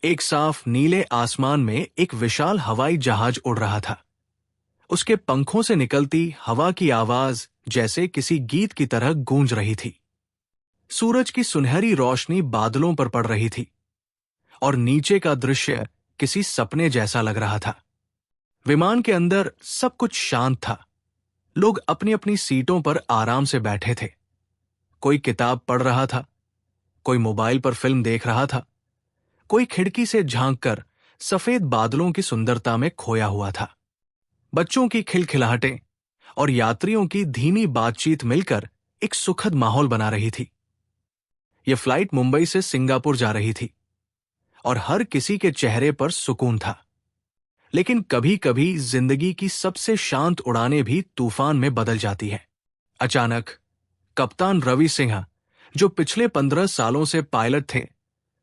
एक साफ नीले आसमान में एक विशाल हवाई जहाज उड़ रहा था। उसके पंखों से निकलती हवा की आवाज जैसे किसी गीत की तरह गूंज रही थी। सूरज की सुनहरी रोशनी बादलों पर पड़ रही थी और नीचे का दृश्य किसी सपने जैसा लग रहा था। विमान के अंदर सब कुछ शांत था। लोग अपनी अपनी सीटों पर आराम से बैठे थे। कोई किताब पढ़ रहा था, कोई मोबाइल पर फिल्म देख रहा था, कोई खिड़की से झांककर सफेद बादलों की सुंदरता में खोया हुआ था। बच्चों की खिलखिलाहटें और यात्रियों की धीमी बातचीत मिलकर एक सुखद माहौल बना रही थी। यह फ्लाइट मुंबई से सिंगापुर जा रही थी और हर किसी के चेहरे पर सुकून था। लेकिन कभी कभी जिंदगी की सबसे शांत उड़ानें भी तूफान में बदल जाती हैं। अचानक कप्तान रवि सिंह, जो पिछले 15 सालों से पायलट थे,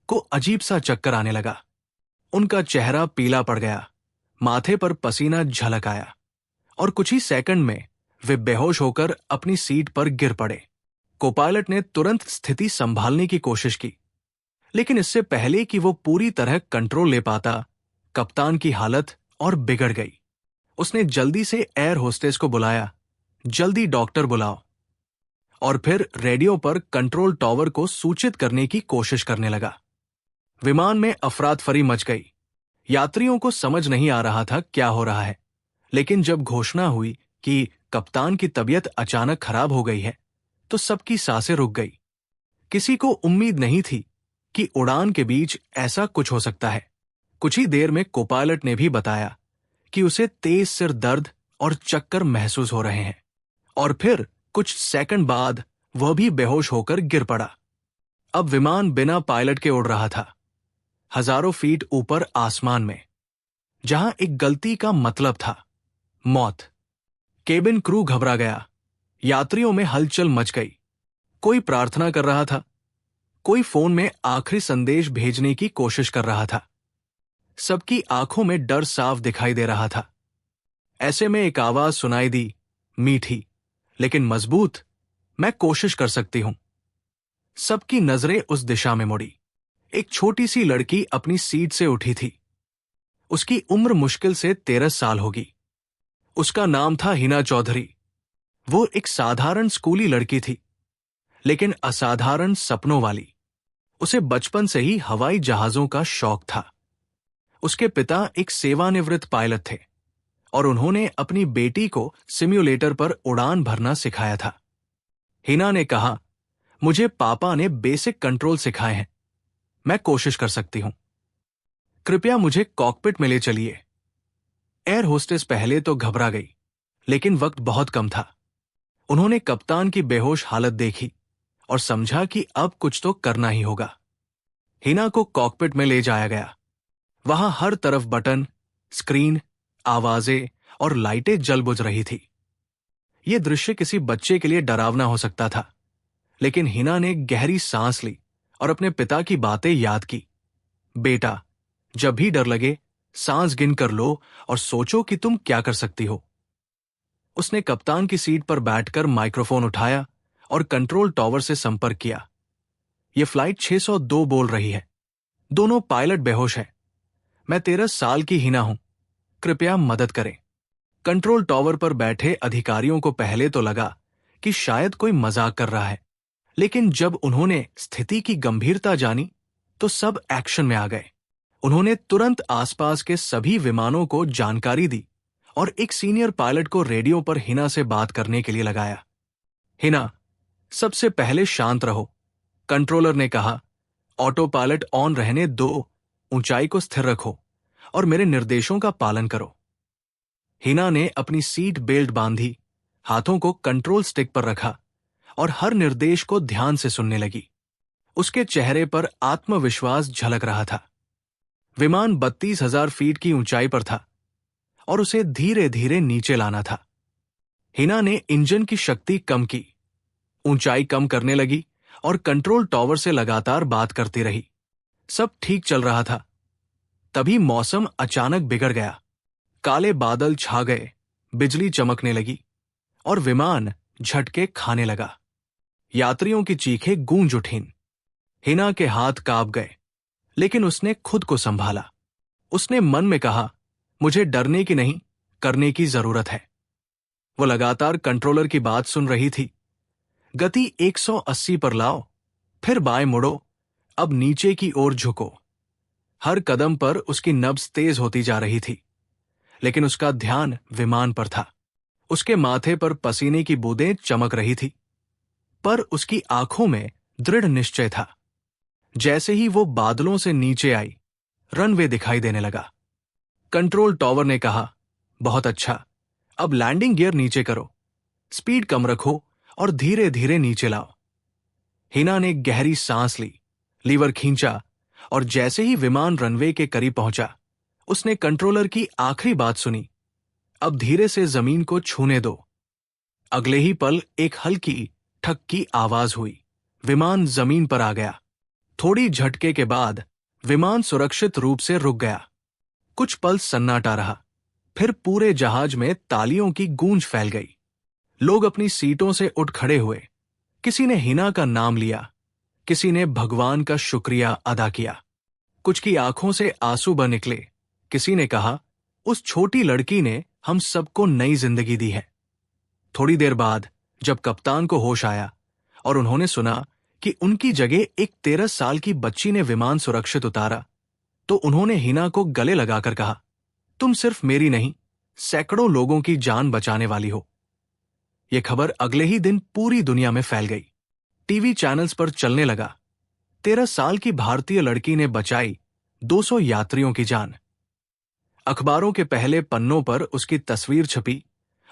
को अजीब सा चक्कर आने लगा। उनका चेहरा पीला पड़ गया, माथे पर पसीना झलक आया और कुछ ही सेकंड में वे बेहोश होकर अपनी सीट पर गिर पड़े। कोपायलट ने तुरंत स्थिति संभालने की कोशिश की, लेकिन इससे पहले कि वो पूरी तरह कंट्रोल ले पाता, कप्तान की हालत और बिगड़ गई। उसने जल्दी से एयर होस्टेस को बुलाया, जल्दी डॉक्टर बुलाओ, और फिर रेडियो पर कंट्रोल टॉवर को सूचित करने की कोशिश करने लगा। विमान में अफरातफरी मच गई। यात्रियों को समझ नहीं आ रहा था क्या हो रहा है, लेकिन जब घोषणा हुई कि कप्तान की तबीयत अचानक खराब हो गई है, तो सबकी सांसें रुक गई। किसी को उम्मीद नहीं थी कि उड़ान के बीच ऐसा कुछ हो सकता है। कुछ ही देर में कोपायलट ने भी बताया कि उसे तेज सिर दर्द और चक्कर महसूस हो रहे हैं, और फिर कुछ सेकंड बाद वह भी बेहोश होकर गिर पड़ा। अब विमान बिना पायलट के उड़ रहा था, हजारों फीट ऊपर आसमान में, जहां एक गलती का मतलब था मौत। केबिन क्रू घबरा गया, यात्रियों में हलचल मच गई। कोई प्रार्थना कर रहा था, कोई फोन में आखिरी संदेश भेजने की कोशिश कर रहा था। सबकी आंखों में डर साफ दिखाई दे रहा था। ऐसे में एक आवाज सुनाई दी, मीठी लेकिन मजबूत, मैं कोशिश कर सकती हूं। सबकी नजरें उस दिशा में मुड़ी। एक छोटी सी लड़की अपनी सीट से उठी थी। उसकी उम्र मुश्किल से 13 साल होगी। उसका नाम था हिना चौधरी। वो एक साधारण स्कूली लड़की थी, लेकिन असाधारण सपनों वाली। उसे बचपन से ही हवाई जहाजों का शौक था। उसके पिता एक सेवानिवृत्त पायलट थे और उन्होंने अपनी बेटी को सिम्युलेटर पर उड़ान भरना सिखाया था। हिना ने कहा, मुझे पापा ने बेसिक कंट्रोल सिखाए हैं, मैं कोशिश कर सकती हूं। कृपया मुझे कॉकपिट में ले चलिए। एयर होस्टेस पहले तो घबरा गई, लेकिन वक्त बहुत कम था। उन्होंने कप्तान की बेहोश हालत देखी और समझा कि अब कुछ तो करना ही होगा। हिना को कॉकपिट में ले जाया गया। वहां हर तरफ बटन, स्क्रीन, आवाजें और लाइटें जल बुझ रही थी। यह दृश्य किसी बच्चे के लिए डरावना हो सकता था, लेकिन हिना ने गहरी सांस ली और अपने पिता की बातें याद की। बेटा, जब भी डर लगे, सांस गिन कर लो और सोचो कि तुम क्या कर सकती हो। उसने कप्तान की सीट पर बैठकर माइक्रोफोन उठाया और कंट्रोल टॉवर से संपर्क किया। यह फ्लाइट 602 बोल रही है। दोनों पायलट बेहोश हैं। मैं 13 साल की हिना हूं, कृपया मदद करें। कंट्रोल टॉवर पर बैठे अधिकारियों को पहले तो लगा कि शायद कोई मजाक कर रहा है, लेकिन जब उन्होंने स्थिति की गंभीरता जानी तो सब एक्शन में आ गए। उन्होंने तुरंत आसपास के सभी विमानों को जानकारी दी और एक सीनियर पायलट को रेडियो पर हिना से बात करने के लिए लगाया। हिना, सबसे पहले शांत रहो, कंट्रोलर ने कहा। ऑटो पायलट ऑन रहने दो, ऊंचाई को स्थिर रखो और मेरे निर्देशों का पालन करो। हिना ने अपनी सीट बेल्ट बांधी, हाथों को कंट्रोल स्टिक पर रखा और हर निर्देश को ध्यान से सुनने लगी। उसके चेहरे पर आत्मविश्वास झलक रहा था। विमान 32,000 फीट की ऊंचाई पर था और उसे धीरे धीरे नीचे लाना था। हिना ने इंजन की शक्ति कम की, ऊंचाई कम करने लगी और कंट्रोल टॉवर से लगातार बात करती रही। सब ठीक चल रहा था। तभी मौसम अचानक बिगड़ गया। काले बादल छा गए, बिजली चमकने लगी और विमान झटके खाने लगा। यात्रियों की चीखें गूंज उठीं। हिना के हाथ कांप गए, लेकिन उसने खुद को संभाला। उसने मन में कहा, मुझे डरने की नहीं, करने की जरूरत है। वो लगातार कंट्रोलर की बात सुन रही थी। गति 180 पर लाओ, फिर बाएं मुड़ो, अब नीचे की ओर झुको। हर कदम पर उसकी नब्ज तेज होती जा रही थी, लेकिन उसका ध्यान विमान पर था। उसके माथे पर पसीने की बूंदें चमक रही थी, पर उसकी आंखों में दृढ़ निश्चय था। जैसे ही वो बादलों से नीचे आई, रनवे दिखाई देने लगा। कंट्रोल टॉवर ने कहा, बहुत अच्छा, अब लैंडिंग गियर नीचे करो, स्पीड कम रखो और धीरे धीरे नीचे लाओ। हिना ने गहरी सांस ली, लीवर खींचा, और जैसे ही विमान रनवे के करीब पहुंचा, उसने कंट्रोलर की आखिरी बात सुनी, अब धीरे से जमीन को छूने दो। अगले ही पल एक हल्की ठक की आवाज हुई। विमान जमीन पर आ गया। थोड़ी झटके के बाद विमान सुरक्षित रूप से रुक गया। कुछ पल सन्नाटा रहा, फिर पूरे जहाज में तालियों की गूंज फैल गई। लोग अपनी सीटों से उठ खड़े हुए। किसी ने हिना का नाम लिया, किसी ने भगवान का शुक्रिया अदा किया। कुछ की आंखों से आंसू बह निकले। किसी ने कहा, उस छोटी लड़की ने हम सबको नई जिंदगी दी है। थोड़ी देर बाद जब कप्तान को होश आया और उन्होंने सुना कि उनकी जगह एक 13 साल की बच्ची ने विमान सुरक्षित उतारा, तो उन्होंने हिना को गले लगाकर कहा, तुम सिर्फ मेरी नहीं, सैकड़ों लोगों की जान बचाने वाली हो। यह खबर अगले ही दिन पूरी दुनिया में फैल गई। टीवी चैनल्स पर चलने लगा, 13 साल की भारतीय लड़की ने बचाई 200 यात्रियों की जान। अखबारों के पहले पन्नों पर उसकी तस्वीर छपी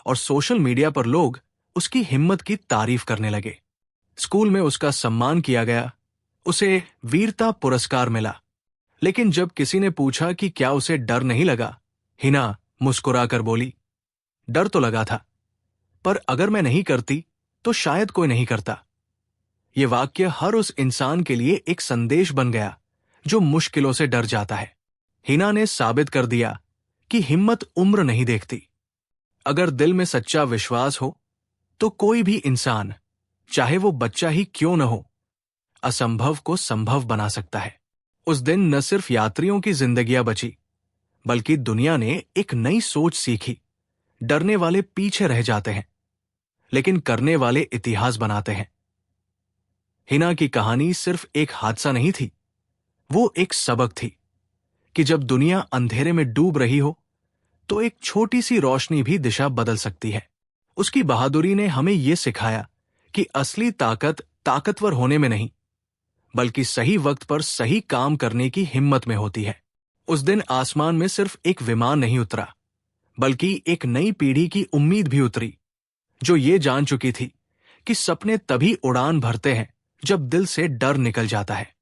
और सोशल मीडिया पर लोग उसकी हिम्मत की तारीफ करने लगे। स्कूल में उसका सम्मान किया गया, उसे वीरता पुरस्कार मिला। लेकिन जब किसी ने पूछा कि क्या उसे डर नहीं लगा, हिना मुस्कुराकर बोली, डर तो लगा था, पर अगर मैं नहीं करती तो शायद कोई नहीं करता। ये वाक्य हर उस इंसान के लिए एक संदेश बन गया जो मुश्किलों से डर जाता है। हिना ने साबित कर दिया कि हिम्मत उम्र नहीं देखती। अगर दिल में सच्चा विश्वास हो तो कोई भी इंसान, चाहे वो बच्चा ही क्यों न हो, असंभव को संभव बना सकता है। उस दिन न सिर्फ यात्रियों की जिंदगियां बची, बल्कि दुनिया ने एक नई सोच सीखी। डरने वाले पीछे रह जाते हैं, लेकिन करने वाले इतिहास बनाते हैं। हिना की कहानी सिर्फ एक हादसा नहीं थी, वो एक सबक थी कि जब दुनिया अंधेरे में डूब रही हो तो एक छोटी सी रोशनी भी दिशा बदल सकती है। उसकी बहादुरी ने हमें यह सिखाया कि असली ताकत ताकतवर होने में नहीं, बल्कि सही वक्त पर सही काम करने की हिम्मत में होती है। उस दिन आसमान में सिर्फ एक विमान नहीं उतरा, बल्कि एक नई पीढ़ी की उम्मीद भी उतरी, जो ये जान चुकी थी कि सपने तभी उड़ान भरते हैं जब दिल से डर निकल जाता है।